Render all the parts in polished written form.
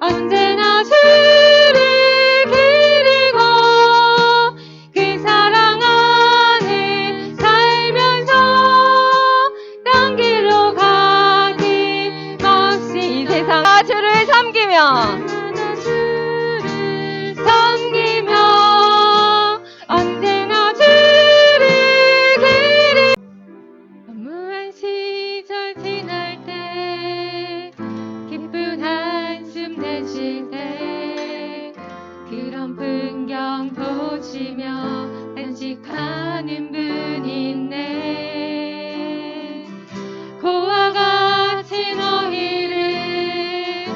언제나 주를 기리고 그 사랑 안에 살면서 딴 길로 가짐없이 이 세상 주를 섬기며 언제나 주를 기리 무한 시절 지날 때 기쁜 한숨 내쉴 때 그런 풍경 보시며 안식하는 분이 있네. 고와 같이 너희를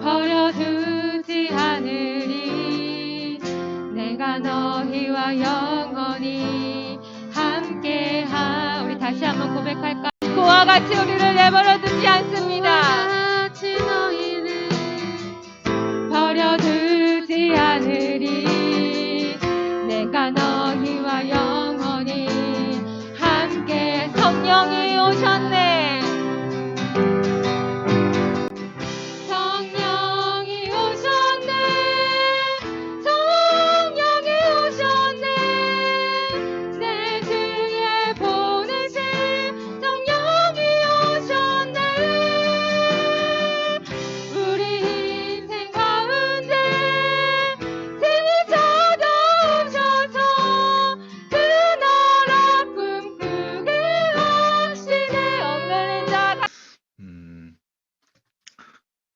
버려두지 않으리. 내가 너희와 영원히 함께하. 우리 다시 한번 고백할까? 고와 같이 우리를 내버려두지 않습니다. 같이 너희를 버려두지 않으리. 내가 너희와 영원히 함께. 성령이 오셨네. 성령이 오셨네. 성령이 오셨네. 내 주에 보내신 성령이 오셨네. 우리 인생 가운데 등을 찾아오셔서 그 나라 꿈꾸게 하시네. 엉거는 자.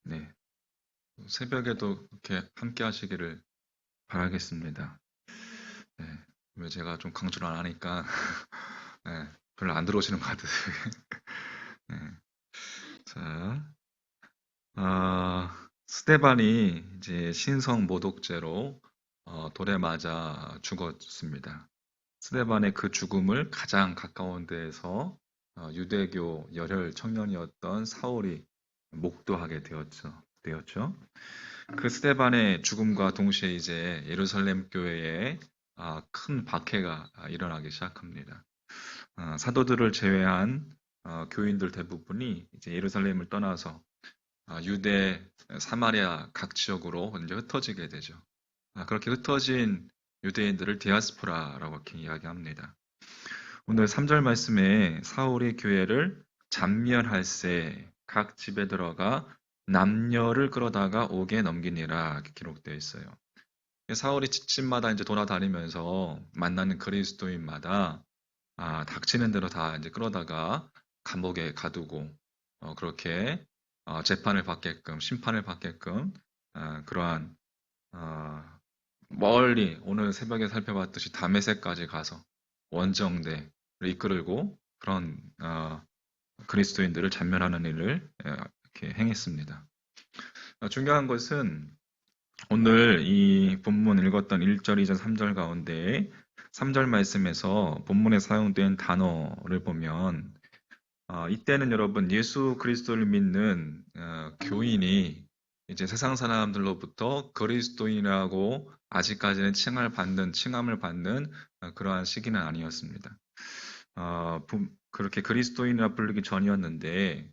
네. 새벽에도 이렇게 함께 하시기를 바라겠습니다. 네. 왜 제가 좀 강조를 안 하니까 네, 별로 안 들어오시는 것 같아요. 네. 자, 스데반이 이제 신성 모독죄로 돌에 맞아 죽었습니다. 스데반의 그 죽음을 가장 가까운 데에서 유대교 열혈 청년이었던 사울이 목도하게 되었죠. 그 스데반의 죽음과 동시에 이제 예루살렘 교회에 큰 박해가 일어나기 시작합니다. 사도들을 제외한 교인들 대부분이 이제 예루살렘을 떠나서 유대, 사마리아 각 지역으로 이제 흩어지게 되죠. 그렇게 흩어진 유대인들을 디아스포라라고 이렇게 이야기합니다. 오늘 3절 말씀에 사울이 교회를 잔멸할세 각 집에 들어가 남녀를 끌어다가 옥에 넘기니라 이렇게 기록되어 있어요. 사울이 집집마다 이제 돌아다니면서 만나는 그리스도인마다 닥치는 대로 다 이제 끌어다가 감옥에 가두고 그렇게 재판을 받게끔 심판을 받게끔 그러한 멀리 오늘 새벽에 살펴봤듯이 다메섹까지 가서 원정대를 이끌고 그런 그리스도인들을 잔멸하는 일을 이렇게 행했습니다. 중요한 것은 오늘 이 본문 읽었던 1절, 2절, 3절 가운데 3절 말씀에서 본문에 사용된 단어를 보면 이때는 여러분 예수 그리스도를 믿는 교인이 이제 세상 사람들로부터 그리스도인이라고 아직까지는 칭함을 받는 그러한 시기는 아니었습니다. 그렇게 그리스도인이라 부르기 전이었는데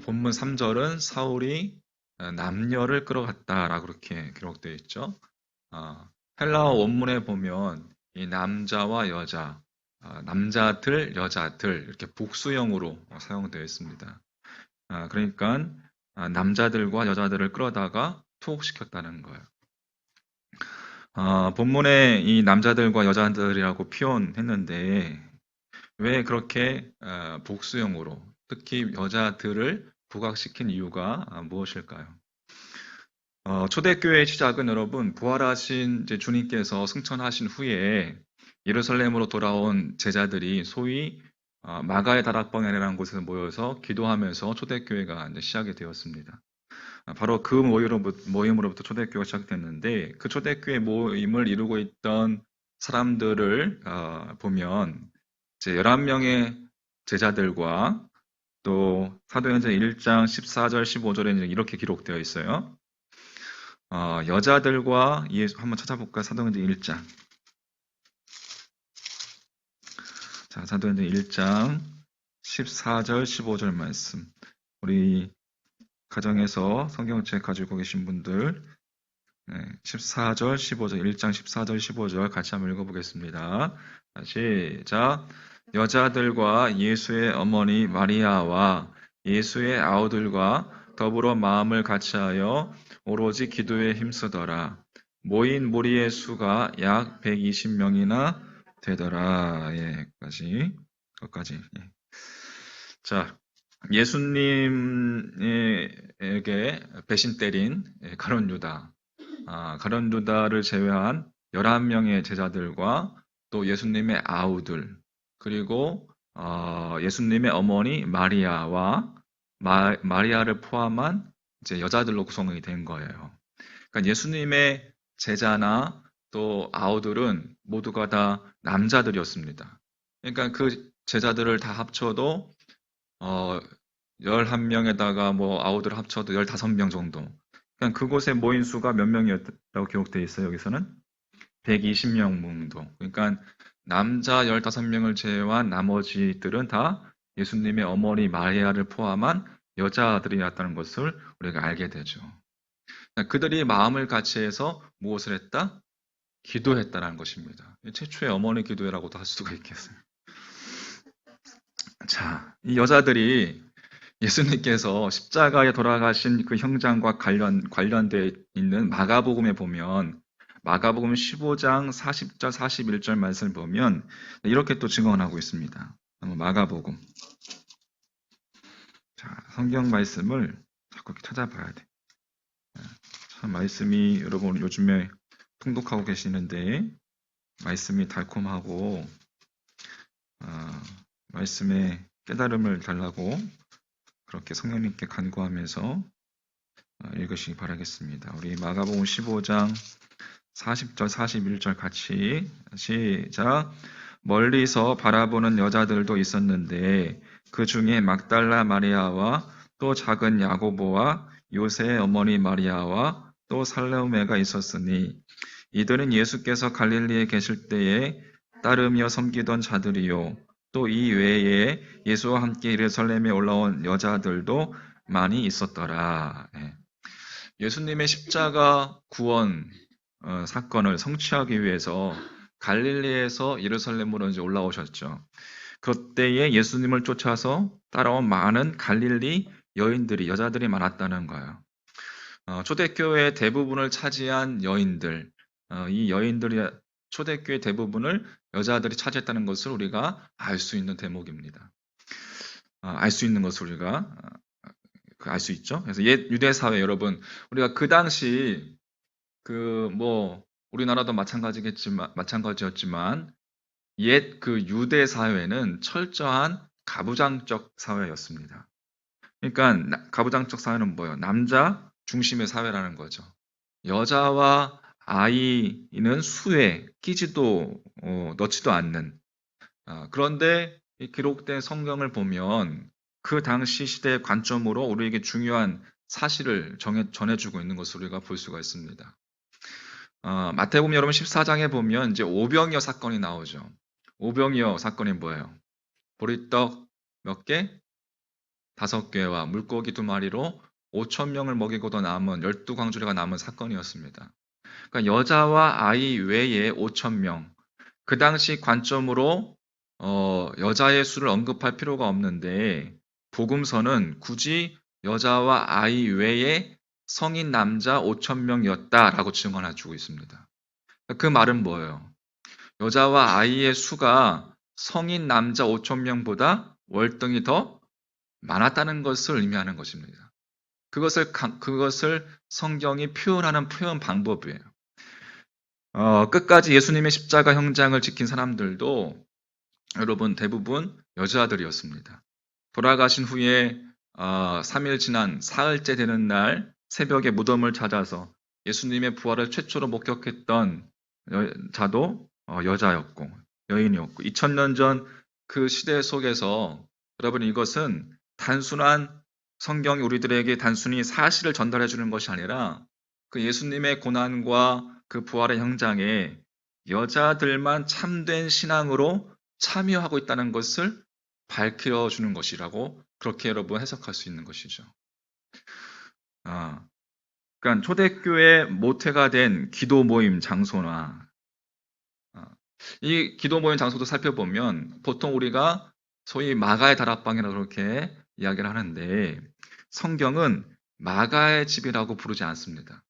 본문 3절은 사울이 남녀를 끌어갔다라고 그렇게 기록되어 있죠. 헬라어 원문에 보면 이 남자와 여자, 남자들, 여자들 이렇게 복수형으로 사용되어 있습니다. 그러니까 남자들과 여자들을 끌어다가 투옥시켰다는 거예요. 본문에 이 남자들과 여자들이라고 표현했는데 왜 그렇게 복수형으로 특히 여자들을 부각시킨 이유가 무엇일까요? 초대교회의 시작은 여러분 부활하신 이제 주님께서 승천하신 후에 예루살렘으로 돌아온 제자들이 소위 마가의 다락방이라는 곳에서 모여서 기도하면서 초대교회가 이제 시작이 되었습니다. 바로 그 모임으로부터 초대교회가 시작됐는데 그 초대교회 모임을 이루고 있던 사람들을 보면 이제 11명의 제자들과 또 사도행전 1장 14절 15절에 이렇게 기록되어 있어요. 여자들과 예수 한번 찾아볼까요? 사도행전 1장. 자, 사도행전 1장 14절 15절 말씀. 우리 가정에서 성경책 가지고 계신 분들 14절, 15절, 1장 14절, 15절 같이 한번 읽어보겠습니다. 시작. 여자들과 예수의 어머니 마리아와 예수의 아우들과 더불어 마음을 같이하여 오로지 기도에 힘쓰더라. 모인 무리의 수가 약 120명이나 되더라. 거기까지. 예. 자, 예수님에게 배신 때린 가룟 유다. 가룟 유다를 제외한 11명의 제자들과 또 예수님의 아우들, 그리고 예수님의 어머니 마리아와 마리아를 포함한 이제 여자들로 구성이 된 거예요. 그러니까 예수님의 제자나 또 아우들은 모두가 다 남자들이었습니다. 그러니까 그 제자들을 다 합쳐도 11명에다가 뭐 아우들 합쳐도 15명 정도. 그러니까 그곳에 모인 수가 몇 명이었다고 기록되어 있어요, 여기서는? 120명 정도. 그러니까 남자 15명을 제외한 나머지들은 다 예수님의 어머니 마리아를 포함한 여자들이었다는 것을 우리가 알게 되죠. 그러니까 그들이 마음을 같이 해서 무엇을 했다? 기도했다는 것입니다. 최초의 어머니 기도회라고도 할 수가 있겠어요. 자, 이 여자들이 예수님께서 십자가에 돌아가신 그 현장과 관련되어 있는 마가복음에 보면 마가복음 15장 40절 41절 말씀을 보면 이렇게 또 증언하고 있습니다. 한번 마가복음. 자, 성경 말씀을 자꾸 이렇게 찾아봐야 돼. 참 말씀이 여러분 요즘에 통독하고 계시는데 말씀이 달콤하고 말씀의 깨달음을 달라고 그렇게 성령님께 간구하면서 읽으시기 바라겠습니다. 우리 마가복음 15장 40절 41절 같이 시작. 멀리서 바라보는 여자들도 있었는데 그 중에 막달라 마리아와 또 작은 야고보와 요새의 어머니 마리아와 또 살로메가 있었으니 이들은 예수께서 갈릴리에 계실 때에 따르며 섬기던 자들이요 또 이 외에 예수와 함께 예루살렘에 올라온 여자들도 많이 있었더라. 예수님의 십자가 구원 사건을 성취하기 위해서 갈릴리에서 예루살렘으로 이제 올라오셨죠. 그때에 예수님을 쫓아서 따라온 많은 갈릴리 여인들이 여자들이 많았다는 거예요. 초대교회 대부분을 차지한 여인들, 이 여인들이 초대교회 대부분을 여자들이 차지했다는 것을 우리가 알 수 있는 대목입니다. 알 수 있는 것을 우리가 알 수 있죠. 그래서 옛 유대 사회 여러분, 우리가 그 당시 우리나라도 마찬가지였지만 옛 그 유대 사회는 철저한 가부장적 사회였습니다. 그러니까 가부장적 사회는 뭐예요? 남자 중심의 사회라는 거죠. 여자와 아이는 수에 끼지도 넣지도 않는. 그런데 이 기록된 성경을 보면 그 당시 시대의 관점으로 우리에게 중요한 사실을 전해주고 있는 것을 우리가 볼 수가 있습니다. 마태복음 여러분 14장에 보면 이제 오병이어 사건이 나오죠. 오병이어 사건이 뭐예요? 보리떡 몇 개? 5개와 물고기 2마리로 5,000명을 먹이고도 남은 12광주리가 남은 사건이었습니다. 그러니까 여자와 아이 외에 5,000명. 그 당시 관점으로 여자의 수를 언급할 필요가 없는데 복음서는 굳이 여자와 아이 외에 성인 남자 5,000명이었다라고 증언해주고 있습니다. 그 말은 뭐예요? 여자와 아이의 수가 성인 남자 5,000명보다 월등히 더 많았다는 것을 의미하는 것입니다. 그것을 성경이 표현하는 표현 방법이에요. 끝까지 예수님의 십자가 형장을 지킨 사람들도 여러분 대부분 여자들이었습니다. 돌아가신 후에 3일 지난 사흘째 되는 날 새벽에 무덤을 찾아서 예수님의 부활을 최초로 목격했던 자도 여자였고 여인이었고 2000년 전 그 시대 속에서 여러분 이것은 단순한 성경이 우리들에게 단순히 사실을 전달해 주는 것이 아니라 그 예수님의 고난과 그 부활의 현장에 여자들만 참된 신앙으로 참여하고 있다는 것을 밝혀주는 것이라고 그렇게 여러분 해석할 수 있는 것이죠. 그러니까 초대교회 모태가 된 기도 모임 장소나 이 기도 모임 장소도 살펴보면 보통 우리가 소위 마가의 다락방이라고 그렇게 이야기를 하는데 성경은 마가의 집이라고 부르지 않습니다.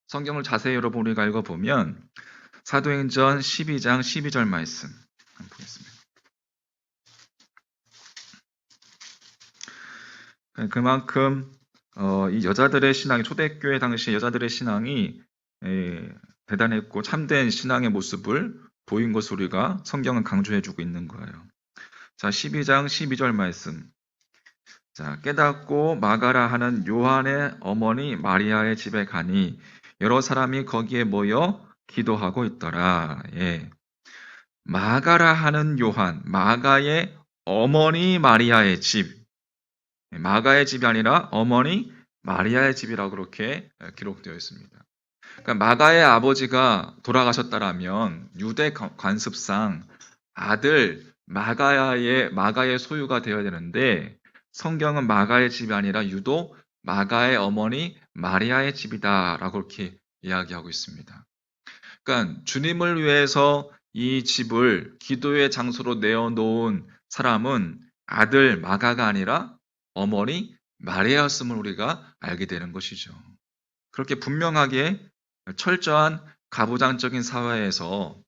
성경을 자세히 여러분 우리가 읽어보면 사도행전 12장 12절 말씀 한번 보겠습니다. 그만큼 이 여자들의 신앙이 초대교회 당시 여자들의 신앙이 대단했고 참된 신앙의 모습을 보인 것을 우리가 성경은 강조해주고 있는 거예요. 자, 12장 12절 말씀. 자, 깨닫고 마가라 하는 요한의 어머니 마리아의 집에 가니 여러 사람이 거기에 모여 기도하고 있더라. 예. 마가라 하는 요한, 마가의 어머니 마리아의 집. 마가의 집이 아니라 어머니 마리아의 집이라고 그렇게 기록되어 있습니다. 그러니까 마가의 아버지가 돌아가셨다라면 유대 관습상 아들 마가의 소유가 되어야 되는데 성경은 마가의 집이 아니라 유독 마가의 어머니 마리아의 집이다라고 이렇게 이야기하고 있습니다. 그러니까 주님을 위해서 이 집을 기도의 장소로 내어놓은 사람은 아들 마가가 아니라 어머니 마리아였음을 우리가 알게 되는 것이죠. 그렇게 분명하게 철저한 가부장적인 사회에서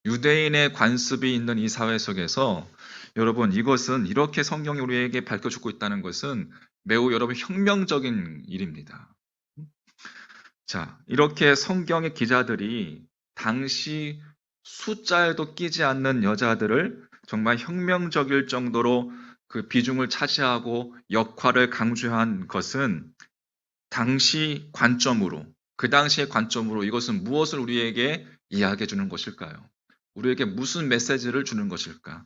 유대인의 관습이 있는 이 사회 속에서 여러분 이것은 이렇게 성경이 우리에게 밝혀주고 있다는 것은 매우 여러분 혁명적인 일입니다. 자, 이렇게 성경의 기자들이 당시 숫자에도 끼지 않는 여자들을 정말 혁명적일 정도로 그 비중을 차지하고 역할을 강조한 것은 당시 관점으로, 그 당시의 관점으로 이것은 무엇을 우리에게 이야기해 주는 것일까요? 우리에게 무슨 메시지를 주는 것일까?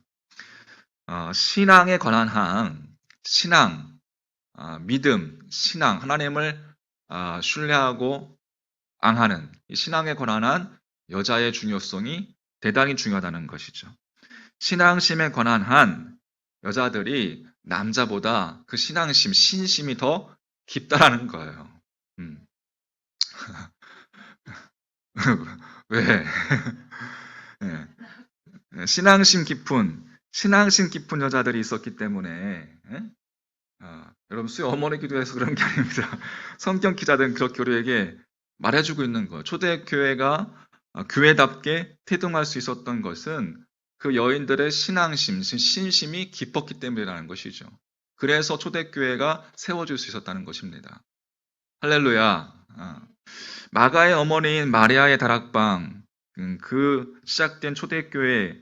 신앙에 관한 한, 신앙, 믿음, 신앙, 하나님을 신뢰하고 앙하는 이 신앙에 관한 한 여자의 중요성이 대단히 중요하다는 것이죠. 신앙심에 관한 한 여자들이 남자보다 그 신앙심, 신심이 더 깊다라는 거예요. 왜? 네. 신앙심 깊은 여자들이 있었기 때문에, 여러분, 수요 어머니 기도해서 그런 게 아닙니다. 성경 기자들은 그렇게 우리에게 말해주고 있는 거예요. 초대교회가 교회답게 태동할 수 있었던 것은 그 여인들의 신앙심, 신심이 깊었기 때문이라는 것이죠. 그래서 초대교회가 세워질 수 있었다는 것입니다. 할렐루야. 마가의 어머니인 마리아의 다락방, 그 시작된 초대교회,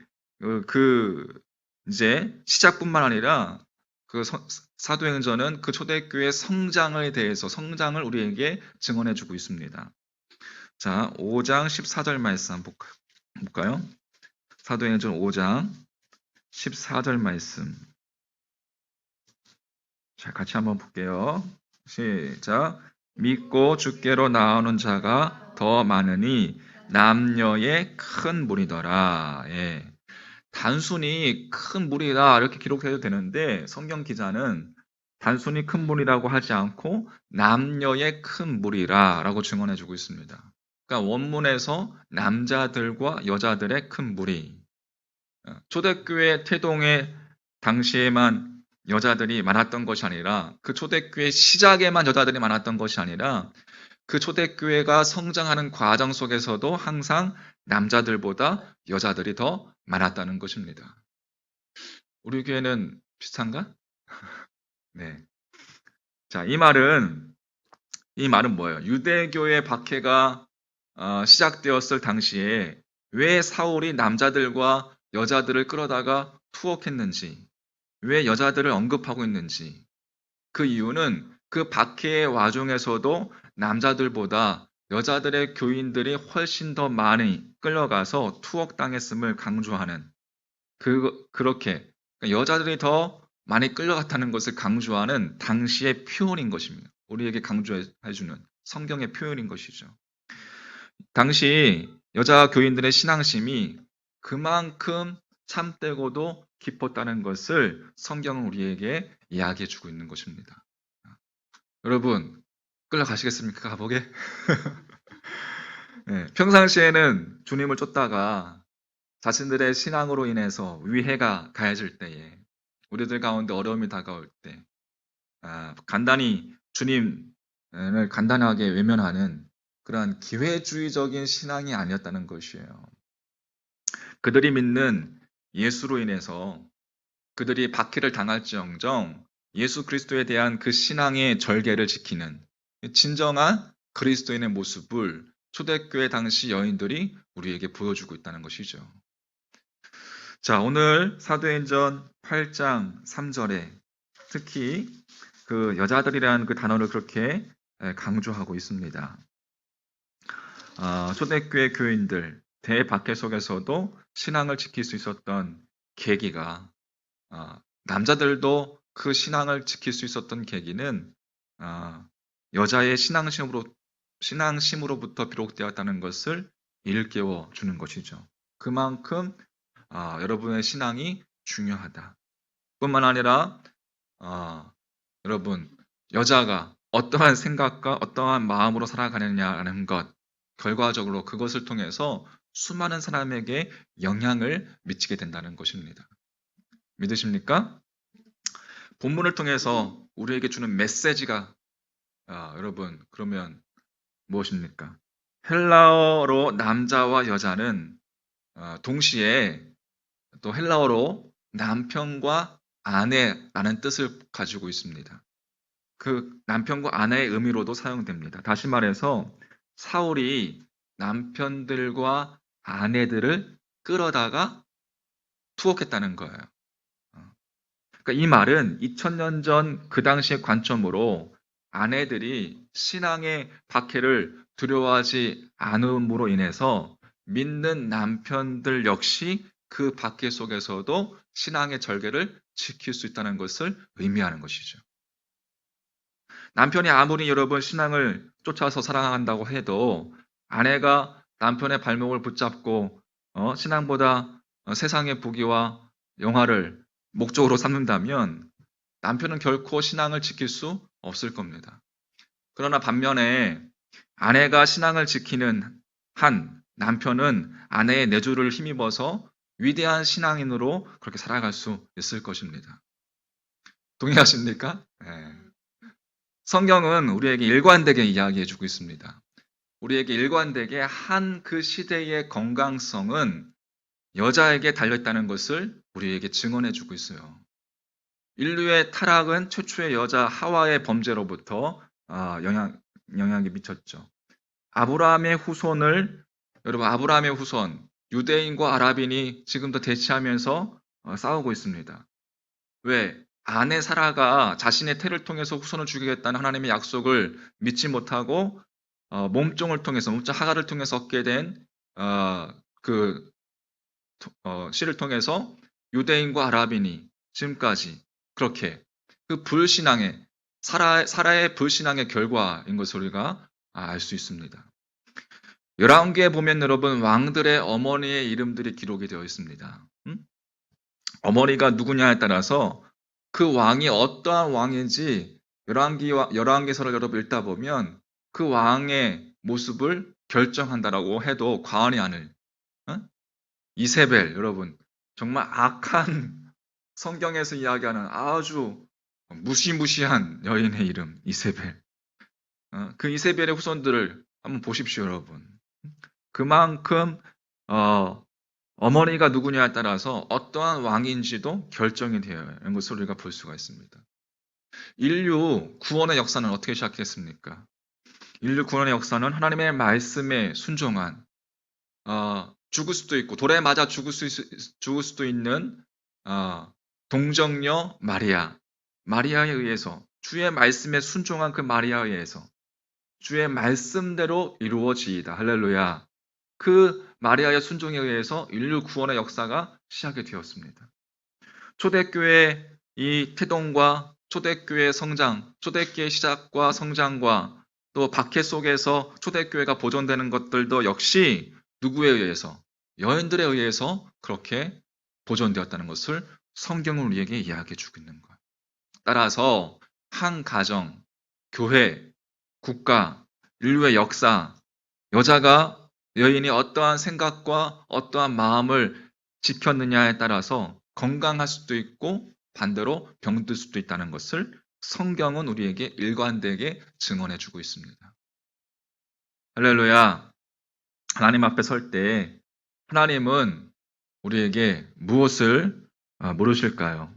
이제 시작뿐만 아니라 그 사도행전은 그 초대교회의 성장에 대해서 성장을 우리에게 증언해주고 있습니다. 자, 5장 14절 말씀 한번 볼까요? 사도행전 5장 14절 말씀. 자, 같이 한번 볼게요. 시작. 믿고 주께로 나오는 자가 더 많으니 남녀의 큰 무리더라. 예. 단순히 큰 무리다 이렇게 기록해도 되는데 성경 기자는 단순히 큰 무리라고 하지 않고 남녀의 큰 무리라라고 증언해주고 있습니다. 그러니까 원문에서 남자들과 여자들의 큰 무리. 초대교회 태동의 당시에만 여자들이 많았던 것이 아니라 그 초대교회 시작에만 여자들이 많았던 것이 아니라 그 초대교회가 성장하는 과정 속에서도 항상 남자들보다 여자들이 더 많았다는 것입니다. 우리 교회는 비슷한가? 네. 자, 이 말은 뭐예요? 유대교의 박해가 시작되었을 당시에 왜 사울이 남자들과 여자들을 끌어다가 투옥했는지, 왜 여자들을 언급하고 있는지, 그 이유는 그 박해의 와중에서도 남자들보다 여자들의 교인들이 훨씬 더 많이 끌려가서 투옥당했음을 강조하는 그렇게 여자들이 더 많이 끌려갔다는 것을 강조하는 당시의 표현인 것입니다. 우리에게 강조해주는 성경의 표현인 것이죠. 당시 여자 교인들의 신앙심이 그만큼 참되고도 깊었다는 것을 성경은 우리에게 이야기해주고 있는 것입니다. 여러분, 끌려가시겠습니까? 감옥에? 네, 평상시에는 주님을 쫓다가 자신들의 신앙으로 인해서 위해가 가해질 때에, 우리들 가운데 어려움이 다가올 때, 간단히 주님을 간단하게 외면하는 그러한 기회주의적인 신앙이 아니었다는 것이에요. 그들이 믿는 예수로 인해서 그들이 박해를 당할지언정 예수 그리스도에 대한 그 신앙의 절개를 지키는 진정한 그리스도인의 모습을 초대교회 당시 여인들이 우리에게 보여주고 있다는 것이죠. 자, 오늘 사도행전 8장 3절에 특히 그 여자들이라는 그 단어를 그렇게 강조하고 있습니다. 초대교회 교인들 대박해 속에서도 신앙을 지킬 수 있었던 계기가, 남자들도 그 신앙을 지킬 수 있었던 계기는 여자의 신앙심으로부터 비롯되었다는 것을 일깨워 주는 것이죠. 그만큼 여러분의 신앙이 중요하다. 뿐만 아니라 여러분, 여자가 어떠한 생각과 어떠한 마음으로 살아가느냐라는 것, 결과적으로 그것을 통해서 수많은 사람에게 영향을 미치게 된다는 것입니다. 믿으십니까? 본문을 통해서 우리에게 주는 메시지가 여러분, 그러면 무엇입니까? 헬라어로 남자와 여자는 동시에 또 헬라어로 남편과 아내라는 뜻을 가지고 있습니다. 그 남편과 아내의 의미로도 사용됩니다. 다시 말해서 사울이 남편들과 아내들을 끌어다가 투옥했다는 거예요. 그러니까 이 말은 2000년 전 그 당시의 관점으로 아내들이 신앙의 박해를 두려워하지 않음으로 인해서 믿는 남편들 역시 그 박해 속에서도 신앙의 절개를 지킬 수 있다는 것을 의미하는 것이죠. 남편이 아무리 여러분 신앙을 쫓아서 사랑한다고 해도 아내가 남편의 발목을 붙잡고 신앙보다 세상의 부귀와 영화를 목적으로 삼는다면 남편은 결코 신앙을 지킬 수 없을 겁니다. 그러나 반면에 아내가 신앙을 지키는 한 남편은 아내의 내조를 힘입어서 위대한 신앙인으로 그렇게 살아갈 수 있을 것입니다. 동의하십니까? 네. 성경은 우리에게 일관되게 이야기해주고 있습니다. 우리에게 일관되게 한 그 시대의 건강성은 여자에게 달렸다는 것을 우리에게 증언해주고 있어요. 인류의 타락은 최초의 여자 하와의 범죄로부터 영향이 미쳤죠. 아브라함의 후손, 유대인과 아랍인이 지금도 대치하면서 싸우고 있습니다. 왜? 아내 사라가 자신의 태를 통해서 후손을 죽이겠다는 하나님의 약속을 믿지 못하고 몸종을 통해서, 몸종 하가를 통해서 얻게 된 씨를 통해서 유대인과 아랍인이 지금까지 그렇게 그 사라의 불신앙의 결과인 것을 우리가 알 수 있습니다. 11개에 보면 여러분 왕들의 어머니의 이름들이 기록이 되어 있습니다. 어머니가 누구냐에 따라서 그 왕이 어떠한 왕인지 열왕기서를 여러분 읽다 보면 그 왕의 모습을 결정한다라고 해도 과언이 아닐. 이세벨, 여러분 정말 악한 성경에서 이야기하는 아주 무시무시한 여인의 이름 이세벨. 그 이세벨의 후손들을 한번 보십시오, 여러분. 그만큼 어머니가 누구냐에 따라서 어떠한 왕인지도 결정이 되어요. 이런 것을 우리가 볼 수가 있습니다. 인류 구원의 역사는 어떻게 시작했습니까? 인류 구원의 역사는 하나님의 말씀에 순종한 죽을 수도 있고 돌에 맞아 죽을 수도 있는 동정녀 마리아에 의해서 주의 말씀에 순종한 그 마리아에 의해서 주의 말씀대로 이루어지이다. 할렐루야. 그 마리아의 순종에 의해서 인류 구원의 역사가 시작이 되었습니다. 초대교회의 이 태동과 초대교회의 성장, 초대교회의 시작과 성장과 또 박해 속에서 초대교회가 보존되는 것들도 역시 누구에 의해서? 여인들에 의해서 그렇게 보존되었다는 것을 성경은 우리에게 이야기해 주고 있는 거예요. 따라서 한 가정, 교회, 국가, 인류의 역사, 여인이 어떠한 생각과 어떠한 마음을 지켰느냐에 따라서 건강할 수도 있고 반대로 병들 수도 있다는 것을 성경은 우리에게 일관되게 증언해 주고 있습니다. 할렐루야. 하나님 앞에 설 때 하나님은 우리에게 무엇을 물으실까요?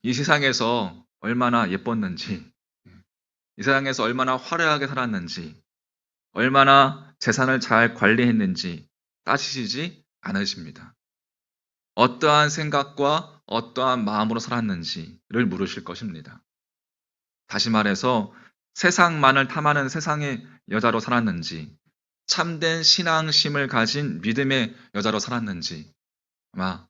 이 세상에서 얼마나 예뻤는지, 이 세상에서 얼마나 화려하게 살았는지, 얼마나 재산을 잘 관리했는지 따지시지 않으십니다. 어떠한 생각과 어떠한 마음으로 살았는지를 물으실 것입니다. 다시 말해서 세상만을 탐하는 세상의 여자로 살았는지, 참된 신앙심을 가진 믿음의 여자로 살았는지, 아마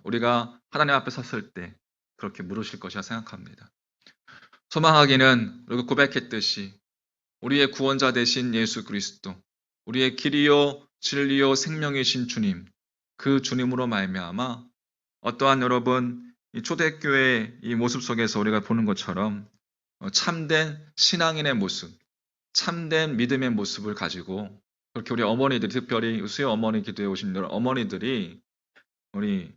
우리가 하나님 앞에 섰을 때 그렇게 물으실 것이라 생각합니다. 소망하기는 우리가 고백했듯이 우리의 구원자 되신 예수 그리스도, 우리의 길이요 진리요 생명이신 주님, 그 주님으로 말미암아 어떠한 여러분 이 초대교회의 이 모습 속에서 우리가 보는 것처럼 참된 신앙인의 모습, 참된 믿음의 모습을 가지고 그렇게 우리 어머니들이, 특별히 수요 어머니 기도해 오신 어머니들이 우리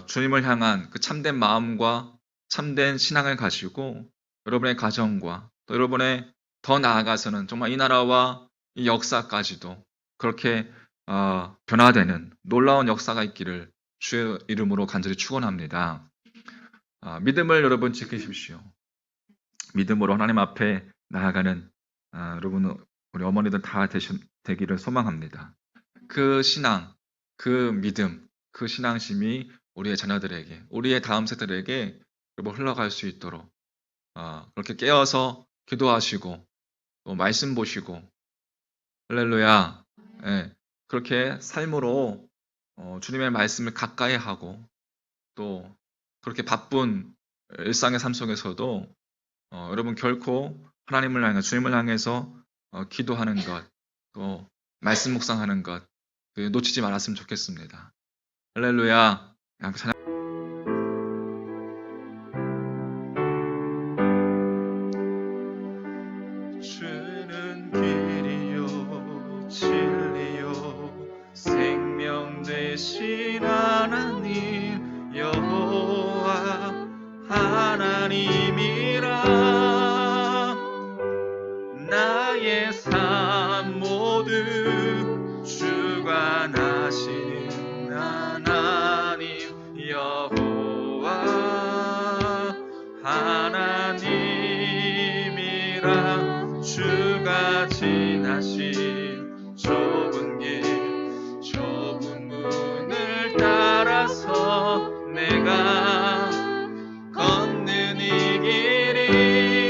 주님을 향한 그 참된 마음과 참된 신앙을 가지고 여러분의 가정과 또 여러분의 더 나아가서는 정말 이 나라와 이 역사까지도 그렇게 변화되는 놀라운 역사가 있기를 주의 이름으로 간절히 축원합니다. 믿음을 여러분 지키십시오. 믿음으로 하나님 앞에 나아가는 여러분 우리 어머니들 다 되기를 소망합니다. 그 신앙, 그 믿음, 그 신앙심이 우리의 자녀들에게, 우리의 다음 세대들에게 여러분 흘러갈 수 있도록 그렇게 깨어서 기도하시고 또 말씀 보시고 할렐루야, 예, 그렇게 삶으로 주님의 말씀을 가까이 하고 또 그렇게 바쁜 일상의 삶 속에서도 여러분 결코 하나님을 향해 주님을 향해서 기도하는 것, 또 말씀 묵상하는 것 놓치지 말았으면 좋겠습니다. 할렐루야. 주는 길이요 진리요 생명 되신 하나님 여호와 하나님이라. 나의 삶 모두 주관하시는 하나님 여호와 하나님이라. 주가 지나신 좁은 길 좁은 문을 따라서 내가 걷는 이 길이